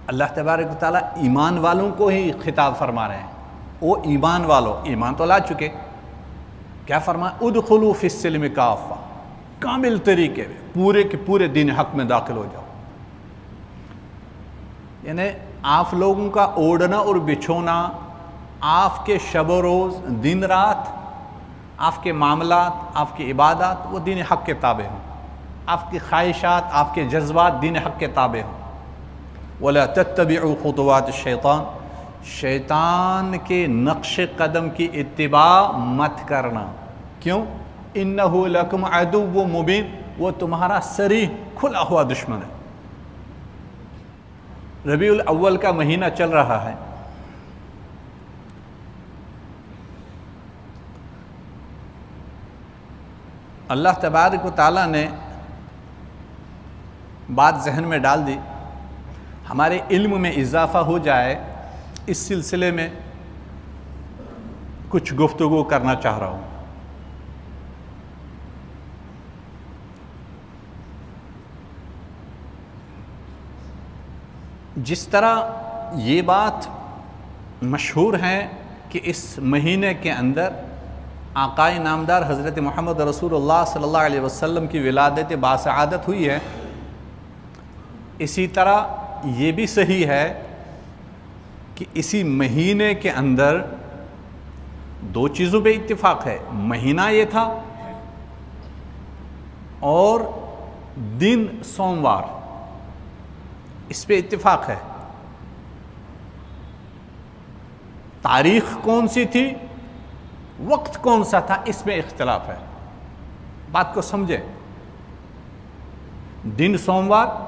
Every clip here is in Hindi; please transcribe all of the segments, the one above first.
अल्लाह तबारक व तआला ईमान वालों को ही खिताब फरमा रहे हैं। ओ ईमान वालों, ईमान तो ला चुके, क्या फरमाया? उदखुलू फिस्सिल्म काफ़ा, कामिल तरीके में पूरे के पूरे दीन हक में दाखिल हो जाओ। यानी आप लोगों का ओढ़ना और बिछोना, आपके शब रोज़, दिन रात, आपके मामलात, आपकी इबादत वो दीन हक के ताबे हों। आपकी ख्वाहिशात, आपके जज्बात दीन हक के ताबे हों। वला तत्तबिउ खुतवात शैतान, शैतान के नक्श कदम की इत्तिबा मत करना। क्यों? इन्नहु लकुम अदुव्वुम मुबीन, वो तुम्हारा सरी खुला हुआ दुश्मन है। रबीउल अव्वल का महीना चल रहा है। अल्लाह तबारक व तआला ने बात जहन में डाल दी, हमारे इल्म में इजाफ़ा हो जाए, इस सिलसिले में कुछ गुफ्तगू करना चाह रहा हूँ। जिस तरह ये बात मशहूर है कि इस महीने के अंदर आकाए नामदार हज़रत मोहम्मद रसूलुल्लाह सल्लल्लाहु अलैहि वसल्लम की विलादत बासआदत हुई है, इसी तरह ये भी सही है कि इसी महीने के अंदर दो चीज़ों पे इत्तिफाक है। महीना ये था और दिन सोमवार, इस पे इत्तिफाक है। तारीख कौन सी थी, वक्त कौन सा था, इसमें इख्तिलाफ है। बात को समझे। दिन सोमवार,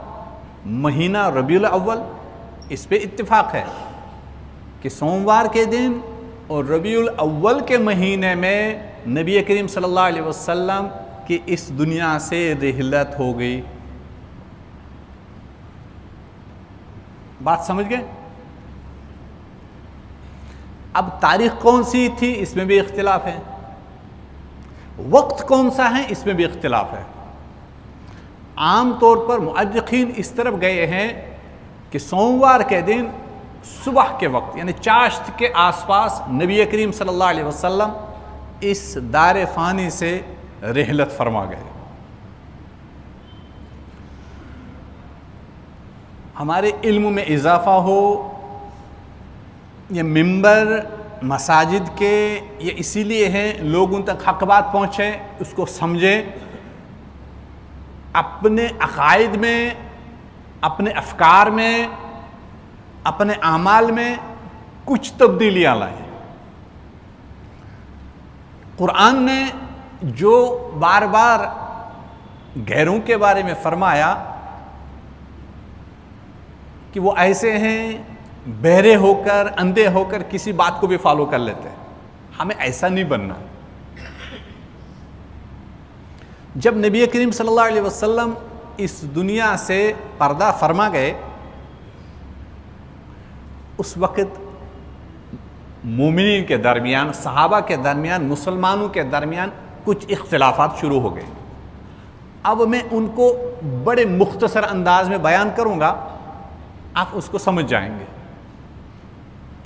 महीना रबीउल अव्वल, इस पे इत्तिफाक है कि सोमवार के दिन और रबीउल अव्वल के महीने में नबी करीम सल्लल्लाहु अलैहि वसल्लम की इस दुनिया से रिहलत हो गई। बात समझ गए? अब तारीख कौन सी थी, इसमें भी इख्तिलाफ है। वक्त कौन सा है, इसमें भी इख्तिलाफ है। आम तौर पर मुअर्रिखीन इस तरफ गए हैं कि सोमवार के दिन सुबह के वक्त यानी चाश्त के आसपास नबी करीम सल्लल्लाहु अलैहि वसल्लम इस दार फ़ानी से रिहलत फरमा गए। हमारे इल्म में इजाफ़ा हो, ये मिंबर मसाजिद के ये इसीलिए हैं लोगों तक हक बात पहुँचे, उसको समझें, अपने अकायद में, अपने अफकार में, अपने आमाल में कुछ तब्दीलियाँ लाएं। कुरान ने जो बार बार गैरों के बारे में फरमाया कि वो ऐसे हैं बहरे होकर, अंधे होकर किसी बात को भी फॉलो कर लेते हैं, हमें ऐसा नहीं बनना। जब नबी करीम सल्लल्लाहु अलैहि वसल्लम इस दुनिया से पर्दा फरमा गए, उस वक़्त मोमिनीन के दरमियान, सहाबा के दरमियान, मुसलमानों के दरमियान कुछ इख्तिलाफात शुरू हो गए। अब मैं उनको बड़े मुख्तसर अंदाज में बयान करूँगा, आप उसको समझ जाएंगे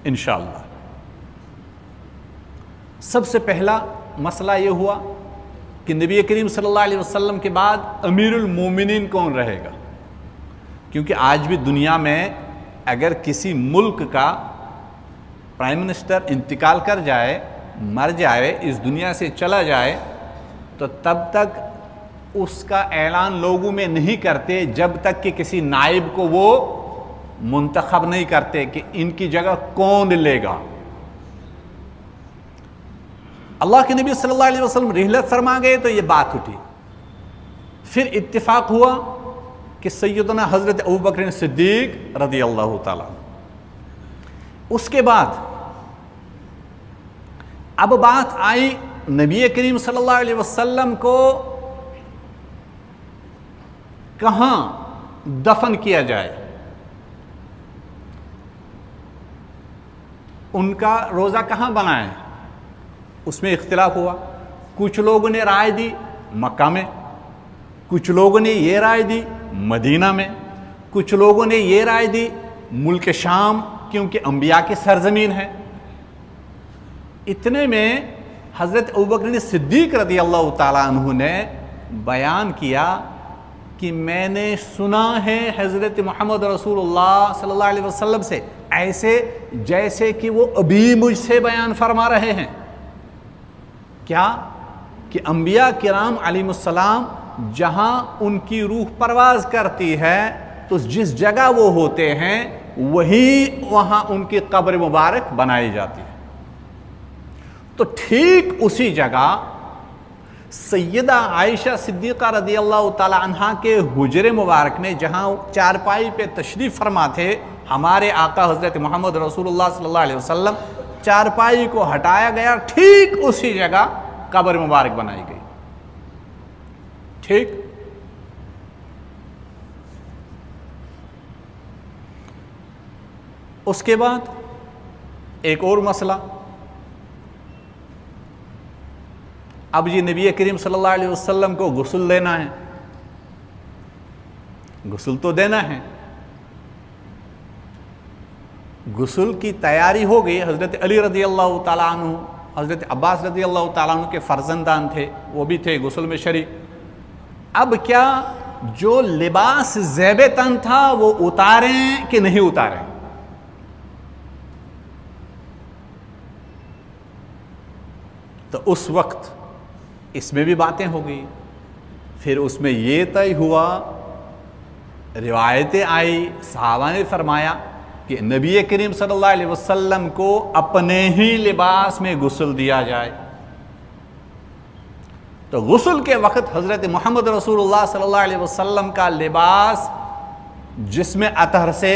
इंशाअल्लाह। सबसे पहला मसला ये हुआ कि नबी करीम सल्लल्लाहु अलैहि वसल्लम के बाद अमीरुल मोमिनीन कौन रहेगा। क्योंकि आज भी दुनिया में अगर किसी मुल्क का प्राइम मिनिस्टर इंतकाल कर जाए, मर जाए, इस दुनिया से चला जाए, तो तब तक उसका ऐलान लोगों में नहीं करते जब तक कि किसी नाइब को वो मुंतखब नहीं करते कि इनकी जगह कौन लेगा। अल्लाह के नबी सल्लल्लाहु अलैहि वसल्लम रिहलत फरमा गए तो ये बात उठी। फिर इत्तिफाक हुआ कि सैयदना हज़रत अबू बकर सिद्दीक रज़ी अल्लाह ताला। उसके बाद अब बात आई नबी करीम सल्लल्लाहु अलैहि वसल्लम को कहाँ दफन किया जाए। उनका रोज़ा कहाँ बनाएं, उसमें इख्तिलाफ हुआ। कुछ लोगों ने राय दी मक्का में, कुछ लोगों ने ये राय दी मदीना में, कुछ लोगों ने ये राय दी मुल्क शाम क्योंकि अंबिया की सरजमीन है। इतने में हज़रत अबू बकर सिद्दीक रज़ी अल्लाह ताला अन्हु ने बयान किया कि मैंने सुना है हज़रत मोहम्मद रसूलुल्लाह सल्लल्लाहु अलैहि वसल्लम से ऐसे जैसे कि वो अभी मुझसे बयान फरमा रहे हैं। क्या कि अंबिया किराम अलैहिमुस्सलाम जहाँ उनकी रूह परवाज़ करती है तो जिस जगह वो होते हैं वही वहाँ उनकी कब्र मुबारक बनाई जाती है। तो ठीक उसी जगह सैयदा आयशा सिद्दीक़ा रज़ी अल्लाह ताला अन्हा के हुजरे मुबारक में जहाँ चारपाई पे तशरीफ़ फरमा थे हमारे आका हज़रत मोहम्मद रसूलुल्लाह सल्लल्लाहु अलैहि वसल्लम, चारपाई को हटाया गया, ठीक उसी जगह कब्र मुबारक बनाई गई। ठीक उसके बाद एक और मसला, अब ये नबी करीम सल्लल्लाहु अलैहि वसल्लम को गुस्ल देना है, गुस्ल तो देना है। गुस्ल की तैयारी हो गई। हज़रत अली रज़ी अल्लाह ताला अन्हु, हज़रत अब्बास रज़ी अल्लाह ताला अन्हु के फर्जंदान थे, वो भी थे गुस्ल में शरीक। अब क्या जो लिबास ज़ेब तन था वो उतारें कि नहीं उतारें? तो उस वक्त इसमें भी बातें हो गई। फिर उसमें ये तय हुआ, रिवायतें आई, सहाबा ने फरमाया कि नबी करीम सल्लल्लाहु अलैहि वसल्लम को अपने ही लिबास में गुस्ल दिया जाए। तो गुस्ल के वक्त हज़रत मोहम्मद रसूलुल्लाह सल्लल्लाहु अलैहि वसल्लम का लिबास जिस्म अतहर से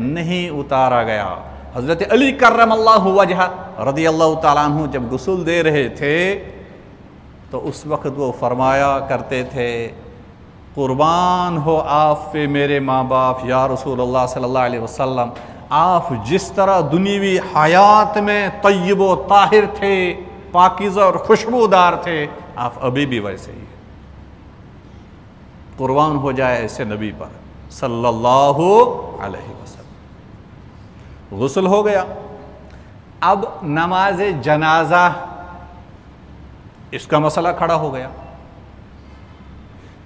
नहीं उतारा गया। हज़रत अली कर्रमल्लाहु वजह रज़ी अल्लाह ताला अन्हु जब गुस्ल दे रहे थे तो उस वक्त वो फरमाया करते थे, कुर्बान हो आप पे मेरे माँ बाप या रसूलुल्लाह सल्लल्लाहु अलैहि वसल्लम, आप जिस तरह दुनियावी हयात में तय्यब व ताहिर थे, पाकीज़ा और खुशबूदार थे, आप अभी भी वैसे ही। कुर्बान हो जाए ऐसे नबी पर सल्लल्लाहु अलैहि वसल्लम। गुस्ल हो गया। अब नमाज जनाजा, इसका मसला खड़ा हो गया।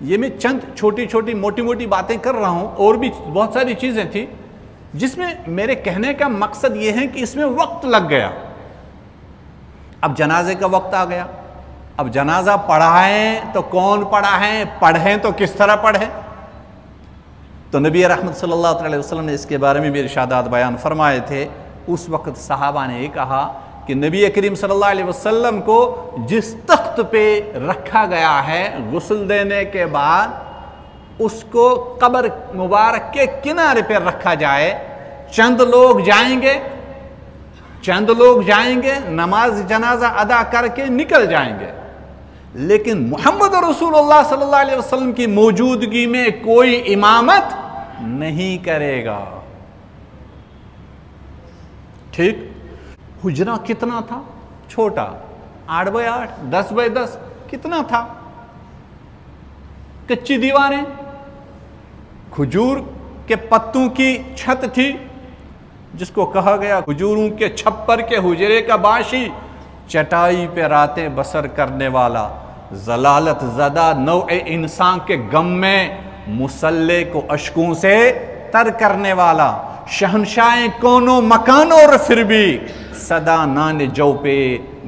ये मैं चंद छोटी छोटी मोटी मोटी बातें कर रहा हूं, और भी बहुत सारी चीजें थी जिसमें मेरे कहने का मकसद ये है कि इसमें वक्त लग गया। अब जनाजे का वक्त आ गया। अब जनाजा पढ़ाएं तो कौन पढ़ाएं, पढ़ें तो किस तरह पढ़ें? तो नबी रहमत सल्लल्लाहु अलैहि वसल्लम ने इसके बारे में भी इरशादात बयान फरमाए थे। उस वक्त सहाबा ने ये कहा कि नबी करीम सल्लल्लाहु अलैहि वसल्लम को जिस तख्त पे रखा गया है गुस्ल देने के बाद, उसको कब्र मुबारक के किनारे पे रखा जाए। चंद लोग जाएंगे, चंद लोग जाएंगे, नमाज जनाजा अदा करके निकल जाएंगे, लेकिन मोहम्मद रसूलुल्लाह सल्लल्लाहु अलैहि वसल्लम की मौजूदगी में कोई इमामत नहीं करेगा। ठीक, हुजरा कितना था? छोटा, 8 बाय 8, 10 बाय 10, कितना था? कच्ची दीवारें, खजूर के पत्तों की छत थी, जिसको कहा गया खजूरों के छप्पर के हुजरे का बाशी, चटाई पे रातें बसर करने वाला, जलालत ज़दा नौ इंसान के गम में मुसल्ले को अश्कों से तर करने वाला, शहनशाह कोनो मकानों और फिर भी सदा नान जो पे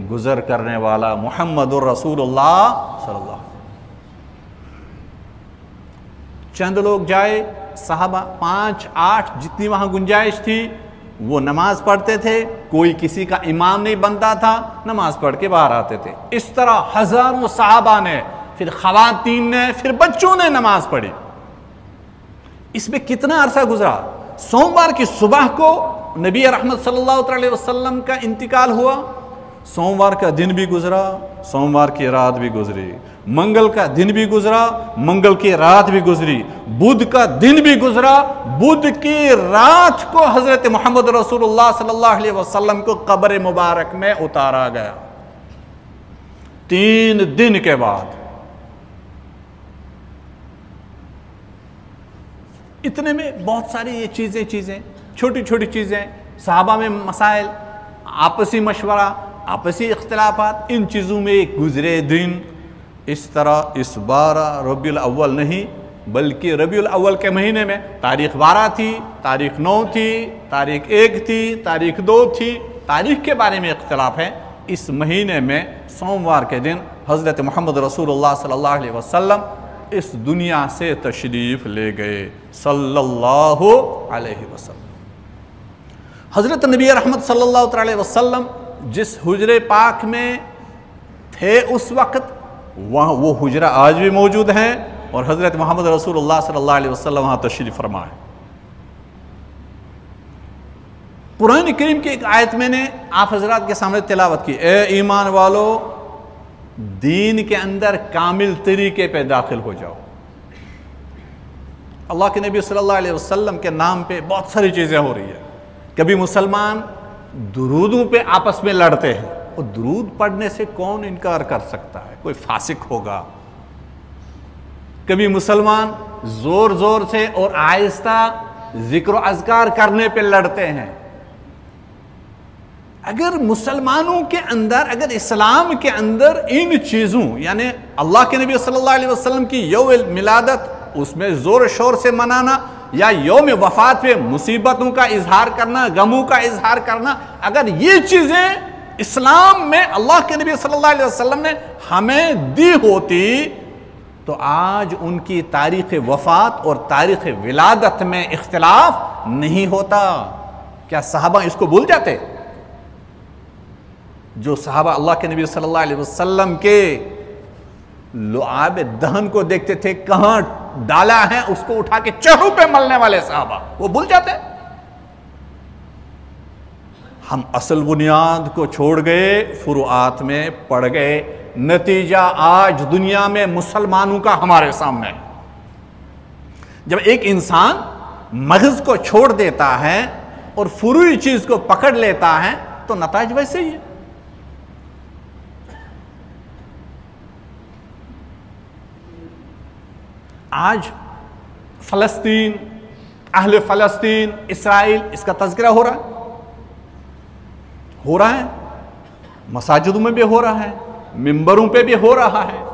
गुजर करने वाला मुहम्मदुर रसूलुल्लाह सल्लल्लाहु। चंद लोग जाए, साहबा 5, 8 जितनी वहां गुंजाइश थी वो नमाज पढ़ते थे। कोई किसी का इमाम नहीं बनता था, नमाज पढ़ के बाहर आते थे। इस तरह हजारों साहबा ने, फिर खवातीन ने, फिर बच्चों ने नमाज पढ़ी। इसमें कितना अरसा गुजरा? सोमवार की सुबह को नबी रहमत सल्लल्लाहु अलैहि वसल्लम का इंतकाल हुआ। सोमवार का दिन भी गुजरा, सोमवार की रात भी गुजरी, मंगल का दिन भी गुजरा, मंगल की रात भी गुजरी, बुध का दिन भी गुजरा, बुध की रात को हजरत मोहम्मद रसूलुल्लाह सल्लल्लाहु अलैहि वसल्लम को कब्र मुबारक में उतारा गया। 3 दिन के बाद। इतने में बहुत सारी ये चीजें छोटी छोटी चीज़ें, सहाबा में मसाइल, आपसी मशवरा, आपसी इख्तिलाफात, इन चीज़ों में एक गुज़रे दिन। इस तरह इस 12 रबीउल अव्वल नहीं बल्कि रबीउल अव्वल के महीने में तारीख 12 थी, तारीख 9 थी, तारीख 1 थी, तारीख 2 थी, तारीख के बारे में इख्तिलाफ है। इस महीने में सोमवार के दिन हज़रत मोहम्मद रसूलुल्लाह सल्लल्लाहु अलैहि वसल्लम इस दुनिया से तशरीफ़ ले गए सल्लल्लाहु अलैहि वसल्लम। हज़रत नबी रहमत सल्लल्लाहु अलैहि वसल्लम जिस हुजरे पाक में थे उस वक़्त, वहाँ वो हुजरा आज भी मौजूद है और हज़रत मोहम्मद रसूलुल्लाह सल्लल्लाहु अलैहि वसल्लम वहाँ तशरीफ़ फरमा है। कुरान करीम की एक आयत मैंने आप हजरात के सामने तिलावत की, ए ईमान वालो दीन के अंदर कामिल तरीके पे दाखिल हो जाओ। अल्लाह के नबी सल्लल्लाहु अलैहि वसल्लम के नाम पे बहुत सारी चीज़ें हो रही है। कभी मुसलमान दुरूदों पे आपस में लड़ते हैं, और दुरूद पढ़ने से कौन इनकार कर सकता है, कोई फासिक होगा। कभी मुसलमान जोर जोर से और आहिस्ता जिक्र अज़कार करने पे लड़ते हैं। अगर मुसलमानों के अंदर, अगर इस्लाम के अंदर इन चीज़ों यानी अल्लाह के नबी सल्लल्लाहु अलैहि वसल्लम की यौम मिलादत उसमें ज़ोर शोर से मनाना, या यौम वफ़ात पे मुसीबतों का इजहार करना, गमों का इजहार करना, अगर ये चीज़ें इस्लाम में अल्लाह के नबी सल्लल्लाहु अलैहि वसल्लम ने हमें दी होती तो आज उनकी तारीख़ वफ़ात और तारीख़ विलादत में इख्तिलाफ नहीं होता। क्या सहाबा इसको भूल जाते? जो सहाबा अल्लाह के नबी सल्लल्लाहु अलैहि वसल्लम के लुआब दहन को देखते थे, कहाँ डाला है उसको उठा के चेहरों पे मलने वाले सहाबा, वो भूल जाते? हम असल बुनियाद को छोड़ गए, फुरुआत में पड़ गए। नतीजा आज दुनिया में मुसलमानों का हमारे सामने है। जब एक इंसान मग़ज़ को छोड़ देता है और फुरूई चीज को पकड़ लेता है तो नताज वैसे ही है। आज फ़लस्तीन, अहले फ़लस्तीन, इसराइल, इसका तज़किरा हो रहा है, मसाजिदों में भी हो रहा है, मिंबरों पे भी हो रहा है।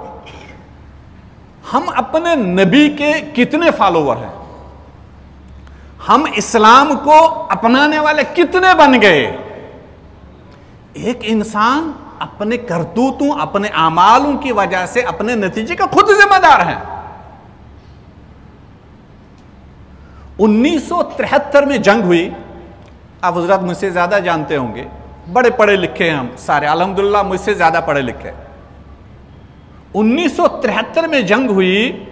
हम अपने नबी के कितने फॉलोवर हैं? हम इस्लाम को अपनाने वाले कितने बन गए? एक इंसान अपने करतूतों, अपने आमालों की वजह से अपने नतीजे का खुद जिम्मेदार है। 1973 में जंग हुई, आप हज़रात मुझसे ज़्यादा जानते होंगे, बड़े पढ़े लिखे हैं हम सारे, अल्हम्दुलिल्लाह मुझसे ज़्यादा पढ़े लिखे। 1973 में जंग हुई,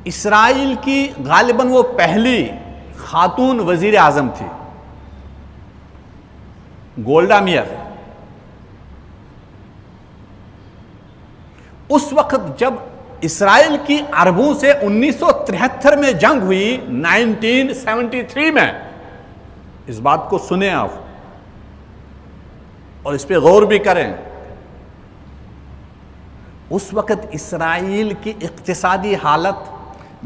इसराइल की गालिबन वो पहली खातून वजीर आज़म थी, गोल्डा मेयर। उस वक्त जब इसराइल की अरबों से 1973 में जंग हुई, 1973 में, इस बात को सुने आप और इस पे गौर भी करें। उस वक्त इसराइल की इक्तिसादी हालत,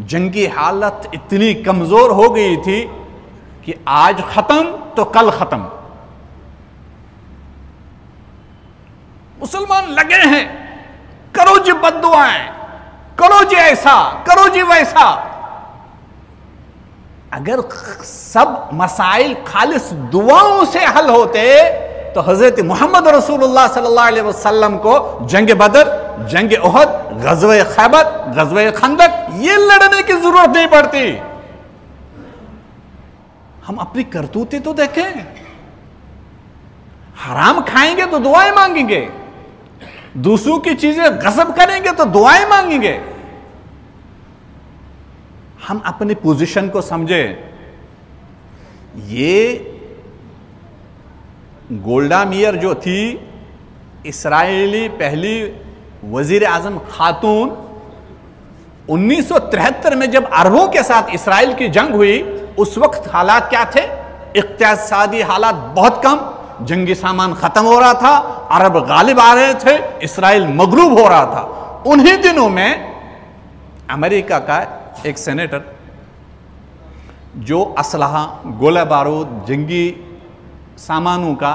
जंगी हालत इतनी कमजोर हो गई थी कि आज खत्म तो कल खत्म। मुसलमान लगे हैं, करो जी बद्दुआएं, करो जी ऐसा, करो जी वैसा। अगर सब मसाइल खालिस दुआओं से हल होते तो हजरत मोहम्मद रसूलुल्लाह सल्लल्लाहु अलैहि वसल्लम को जंग बदर, जंग उहद, गज़वे खैबर, गज़वे खंदक ये लड़ने की जरूरत नहीं पड़ती। हम अपनी करतूतें तो देखें, हराम खाएंगे तो दुआएं मांगेंगे, दूसरों की चीजें गसब करेंगे तो दुआएं मांगेंगे। हम अपनी पोजीशन को समझें। ये गोल्डा मेयर जो थी, इसराइली पहली वजीर आजम खातून, 1973 में जब अरबों के साथ इसराइल की जंग हुई, उस वक्त हालात क्या थे? इक्तिसादी हालात बहुत कम, जंगी सामान खत्म हो रहा था, अरब गालिब आ रहे थे, इसराइल मगलूब हो रहा था। उन्हीं दिनों में अमेरिका का एक सेनेटर जो असलहा, गोला बारूद, जंगी सामानों का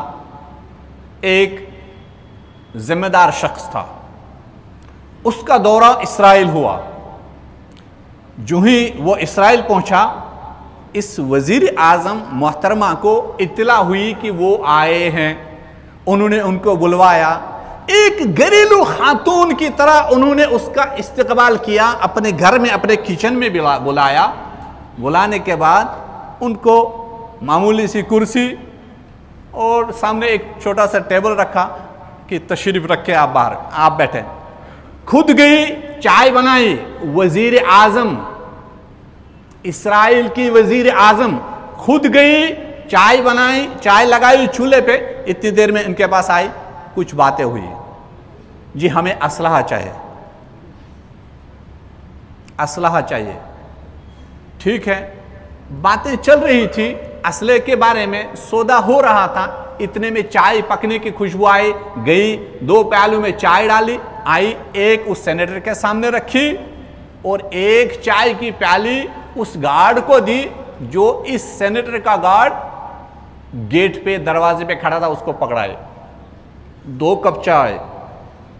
एक जिम्मेदार शख्स था। उसका दौरा इस्राइल हुआ। जो ही वो इस्राइल पहुंचा, इस वजीर आज़म मोहतरमा को इत्तला हुई कि वो आए हैं। उन्होंने उनको बुलवाया, एक घरेलू खातून की तरह उन्होंने उसका इस्तकबाल किया, अपने घर में, अपने किचन में बुलाया। बुलाने के बाद उनको मामूली सी कुर्सी और सामने एक छोटा सा टेबल रखा कि तशरीफ रखे, आप बाहर आप बैठे। खुद गई, चाय बनाई। वजीर आज़म, इस्राइल की वजीर आज़म खुद गई, चाय बनाई, चाय लगाई चूल्हे पे। इतनी देर में इनके पास आई, कुछ बातें हुई। जी हमें असलहा चाहिए, असलहा चाहिए। ठीक है, बातें चल रही थी असले के बारे में, सौदा हो रहा था। इतने में चाय पकने की खुशबू आई। गई, 2 प्यालों में चाय डाली, आई, एक उस सेनेटर के सामने रखी और एक चाय की प्याली उस गार्ड को दी, जो इस सेनेटर का गार्ड गेट पे, दरवाजे पे खड़ा था। उसको पकड़ाए। 2 कप चाय।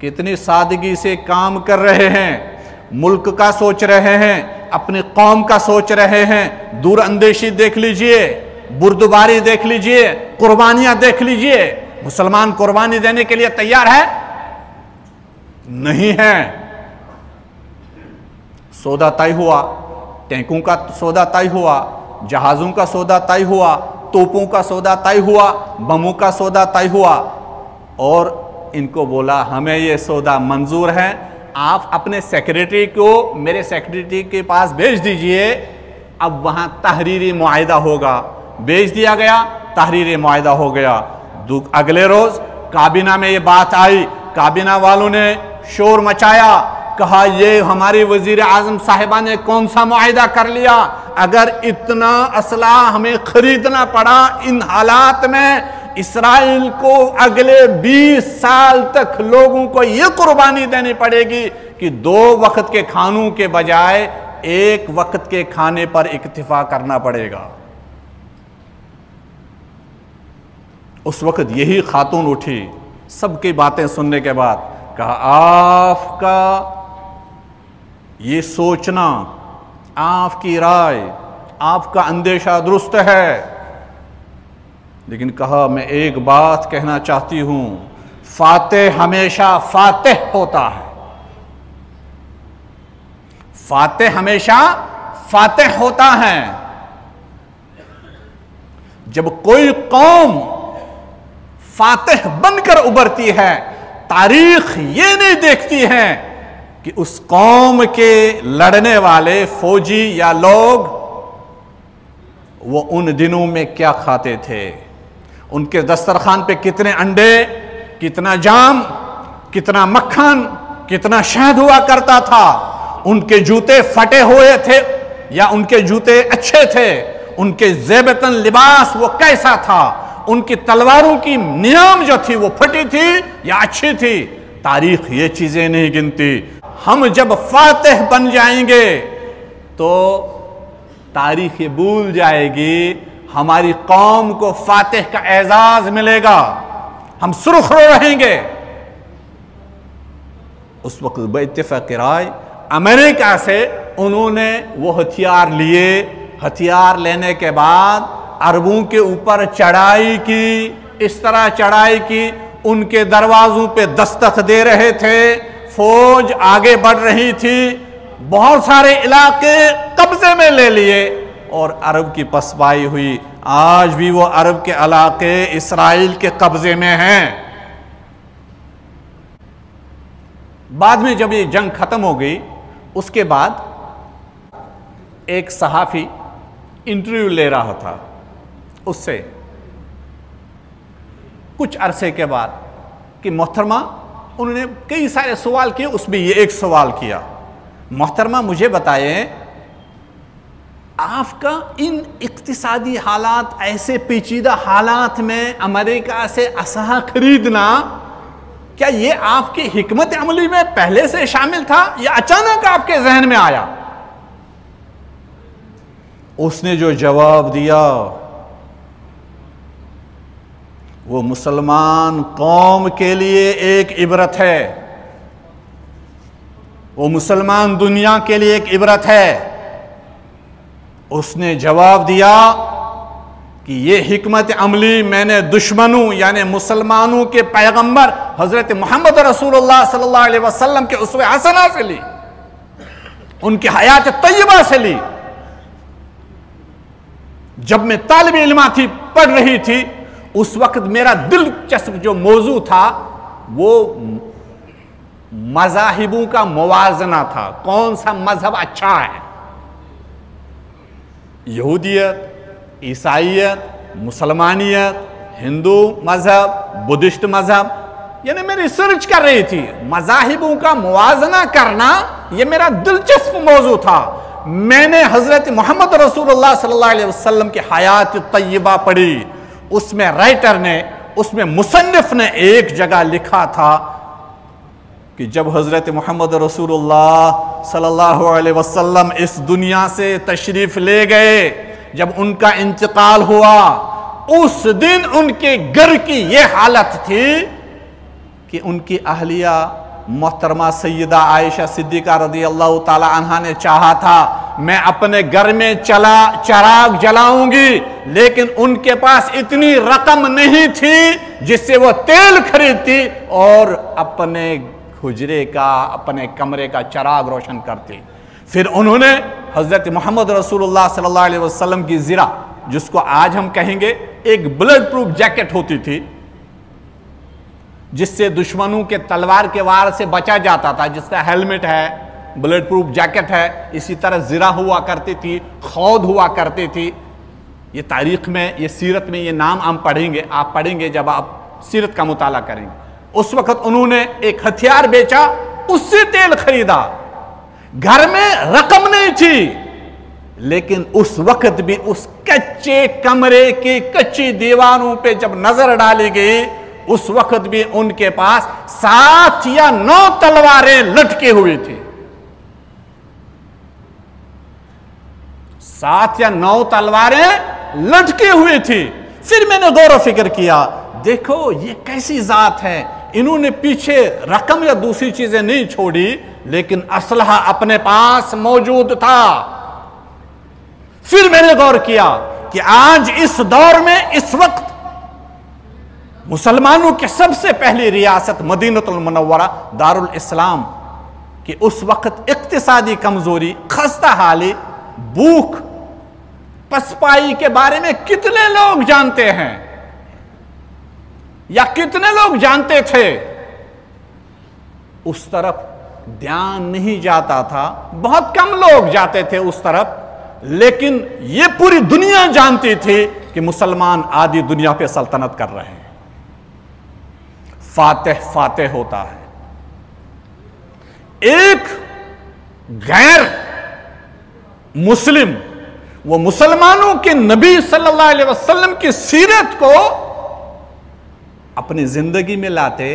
कितनी सादगी से काम कर रहे हैं, मुल्क का सोच रहे हैं, अपनी कौम का सोच रहे हैं। दूर अंदेशी देख लीजिए, बुर्दबारी देख लीजिए, कुर्बानियां देख लीजिए। मुसलमान कुर्बानी देने के लिए तैयार है? नहीं है। सौदा तय हुआ, टैंकों का सौदा तय हुआ, जहाजों का सौदा तय हुआ, तोपों का सौदा तय हुआ, बमों का सौदा तय हुआ। और इनको बोला हमें ये सौदा मंजूर है, आप अपने सेक्रेटरी को मेरे सेक्रेटरी के पास भेज दीजिए। अब वहां तहरीरी मुआहिदा होगा। भेज दिया गया, तहरीरी मुआहिदा हो गया। अगले रोज काबीना में ये बात आई। काबीना वालों ने शोर मचाया, कहा ये हमारी वजीर आजम साहिबा ने कौन सा मुआहिदा कर लिया? अगर इतना असला हमें खरीदना पड़ा इन हालात में, इस्राइल को अगले 20 साल तक लोगों को यह कुर्बानी देनी पड़ेगी कि 2 वक्त के खानों के बजाय 1 वक्त के खाने पर इक्तिफा करना पड़ेगा। उस वक्त यही खातून उठी, सबकी बातें सुनने के बाद कहा आपका ये सोचना, आपकी राय, आपका अंदेशा दुरुस्त है, लेकिन कहा मैं एक बात कहना चाहती हूं, फातेह हमेशा फातेह होता है। फातेह हमेशा फातेह होता है। जब कोई कौम फातेह बनकर उभरती है, तारीख ये नहीं देखती है कि उस कौम के लड़ने वाले फौजी या लोग वो उन दिनों में क्या खाते थे, उनके दस्तरखान पे कितने अंडे, कितना जाम, कितना मक्खन, कितना शहद हुआ करता था, उनके जूते फटे हुए थे या उनके जूते अच्छे थे, उनके ज़ेबतन लिबास वो कैसा था, उनकी तलवारों की नियाम जो थी वो फटी थी या अच्छी थी। तारीख ये चीजें नहीं गिनती। हम जब फातेह बन जाएंगे तो तारीख ये भूल जाएगी, हमारी कौम को फातेह का एजाज मिलेगा, हम सुरखरू रहेंगे। उस वक्त बेइत्तेफाक राय अमेरिका से उन्होंने वो हथियार लिए। हथियार लेने के बाद अरबों के ऊपर चढ़ाई की, इस तरह चढ़ाई की, उनके दरवाजों पे दस्तक दे रहे थे, फौज आगे बढ़ रही थी, बहुत सारे इलाके कब्जे में ले लिए और अरब की पसपाई हुई। आज भी वो अरब के इलाके इस्राइल के कब्जे में हैं। बाद में जब ये जंग खत्म हो गई, उसके बाद एक सहाफी इंटरव्यू ले रहा था उससे कुछ अरसे के बाद कि मोहतरमा, उन्होंने कई सारे सवाल किए, उसमें ये एक सवाल किया, मोहतरमा मुझे बताएं आपका इन इक्तिसादी हालात, ऐसे पेचीदा हालात में अमेरिका से असलहा खरीदना, क्या ये आपकी हिकमत अमली में पहले से शामिल था या अचानक आपके जहन में आया? उसने जो जवाब दिया वो मुसलमान कौम के लिए एक इबरत है, वो मुसलमान दुनिया के लिए एक इबरत है। उसने जवाब दिया कि ये हिकमत अमली मैंने दुश्मनों यानी मुसलमानों के पैगंबर हजरत मोहम्मद रसूलुल्लाह सल्लल्लाहु अलैहि वसल्लम के उसवे हसना से ली, उनकी हयात तय्यबा से ली। जब मैं तालिब इल्मा थी, पढ़ रही थी, उस वक्त मेरा दिलचस्प जो मौजू था वो मज़ाहिबों का मुवाजना था, कौन सा मजहब अच्छा है। यहूदियत, ईसाइयत, मुसलमानियत, हिंदू मजहब, बुद्धिस्ट मजहब, यानी मैं रिसर्च कर रही थी। मज़ाहिबों का मुवाजना करना यह मेरा दिलचस्प मौजू था। मैंने हजरत मोहम्मद रसूलुल्लाह सल्लल्लाहु अलैहि वसल्लम की हयात तय्यबा पढ़ी। उसमें राइटर ने, उसमें मुसन्निफ ने एक जगह लिखा था कि जब हजरत मोहम्मद रसूलुल्लाह सल्लल्लाहु अलैहि वसल्लम इस दुनिया से तशरीफ ले गए, जब उनका इंतकाल हुआ, उस दिन उनके घर की यह हालत थी कि उनकी अहलिया मोहतरमा सैयदा आयशा सिद्दीका रज़ियल्लाहु ताला अन्हा ने चाहा था मैं अपने घर में चराग जलाऊंगी, लेकिन उनके पास इतनी रकम नहीं थी जिससे वो तेल खरीदती और अपने हुजरे का, अपने कमरे का चराग रोशन करती। फिर उन्होंने हजरत मोहम्मद रसूलुल्लाह सल्लल्लाहु अलैहि वसल्लम की ज़िरा, जिसको आज हम कहेंगे एक बुलेट प्रूफ जैकेट होती थी, जिससे दुश्मनों के तलवार के वार से बचा जाता था, जिसका हेलमेट है, बुलेट प्रूफ जैकेट है, इसी तरह ज़िरा हुआ करती थी, खौद हुआ करती थी। ये तारीख में, ये सीरत में ये नाम हम पढ़ेंगे, आप पढ़ेंगे जब आप सीरत का मुताला करेंगे। उस वक्त उन्होंने एक हथियार बेचा, उससे तेल खरीदा। घर में रकम नहीं थी, लेकिन उस वक्त भी उस कच्चे कमरे की कच्ची दीवारों पे जब नजर डाली गई, उस वक्त भी उनके पास 7 या 9 तलवारें लटकी हुई थी। 7 या 9 तलवारें लटकी हुई थी। फिर मैंने गौर फिक्र किया, देखो ये कैसी जात है, इन्होंने पीछे रकम या दूसरी चीजें नहीं छोड़ी, लेकिन असलहा अपने पास मौजूद था। फिर मैंने गौर किया कि आज इस दौर में, इस वक्त मुसलमानों की सबसे पहली रियासत मदीनतुल मुनव्वरा दारुल इस्लाम कि उस वक्त इक्तिसादी कमजोरी, खस्ता हाली, भूख, पसपाई के बारे में कितने लोग जानते हैं या कितने लोग जानते थे? उस तरफ ध्यान नहीं जाता था, बहुत कम लोग जाते थे उस तरफ, लेकिन यह पूरी दुनिया जानती थी कि मुसलमान आधी दुनिया पे सल्तनत कर रहे हैं। फातेह फातेह होता है। एक गैर मुस्लिम वो मुसलमानों के नबी सल्लल्लाहु अलैहि वसल्लम की सीरत को अपनी जिंदगी में लाते,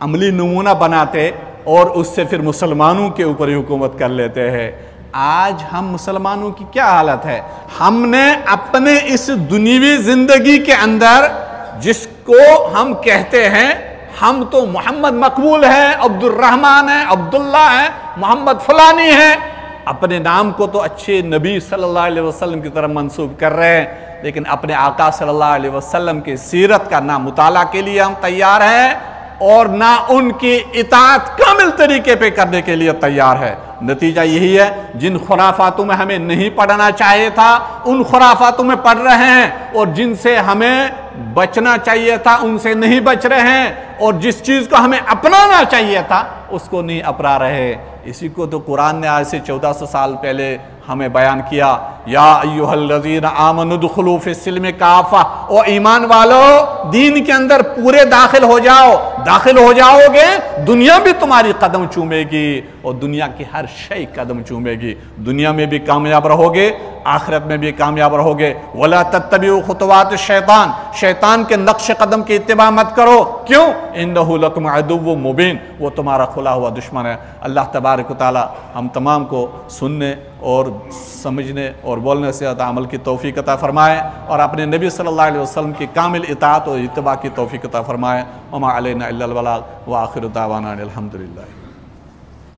अमली नमूना बनाते और उससे फिर मुसलमानों के ऊपर हुकूमत कर लेते हैं। आज हम मुसलमानों की क्या हालत है? हमने अपने इस दुनियावी जिंदगी के अंदर, जिसको हम कहते हैं हम तो मोहम्मद मकबूल है, अब्दुल रहमान है, अब्दुल्ला है, मोहम्मद फलानी है, अपने नाम को तो अच्छे नबी सल्लल्लाहु अलैहि वसल्लम की तरफ मंसूब कर रहे हैं, लेकिन अपने आका सल्लल्लाहु अलैहि वसल्लम की सीरत का ना मुताला के लिए हम तैयार हैं और ना उनकी इताअत कामिल तरीके पे करने के लिए तैयार है। नतीजा यही है, जिन खुराफातों में हमें नहीं पढ़ना चाहिए था उन खुराफातों में पढ़ रहे हैं, और जिनसे हमें बचना चाहिए था उनसे नहीं बच रहे हैं, और जिस चीज को हमें अपनाना चाहिए था उसको नहीं अपना रहे। इसी को तो कुरान ने आज से 1400 साल पहले हमें बयान किया, या अय्युहल्लज़ीना आमनु दुखुलू फिस्सिल्मि काफ़ा, ओ ईमान वालो दीन के अंदर पूरे दाखिल हो जाओ। दाखिल हो जाओगे, दुनिया भी तुम्हारी कदम चूमेगी और दुनिया की हर शय कदम चूमेगी। दुनिया में भी कामयाब रहोगे, आखिरत में भी कामयाब रहोगे। वला तत्तबिउ खुतवात शैतान, शैतान के नक्श कदम की इत्तिबा मत करो। क्यों? इन्नहु लकुम अदुव्वुम मुबीन, वो तुम्हारा खुला हुआ दुश्मन है। अल्लाह तबारक व तआला हम तमाम को सुनने और समझने और बोलने से अमल की तौफीक अता फरमाए और अपने नबी सल्लल्लाहु अलैहि वसल्लम की कामिल इताअत और इत्तिबा की तौफीक अता फरमाए। वमा अलैना इल्लल बलाग व आखिरु दावाना अनिल हम्दुलिल्लाह।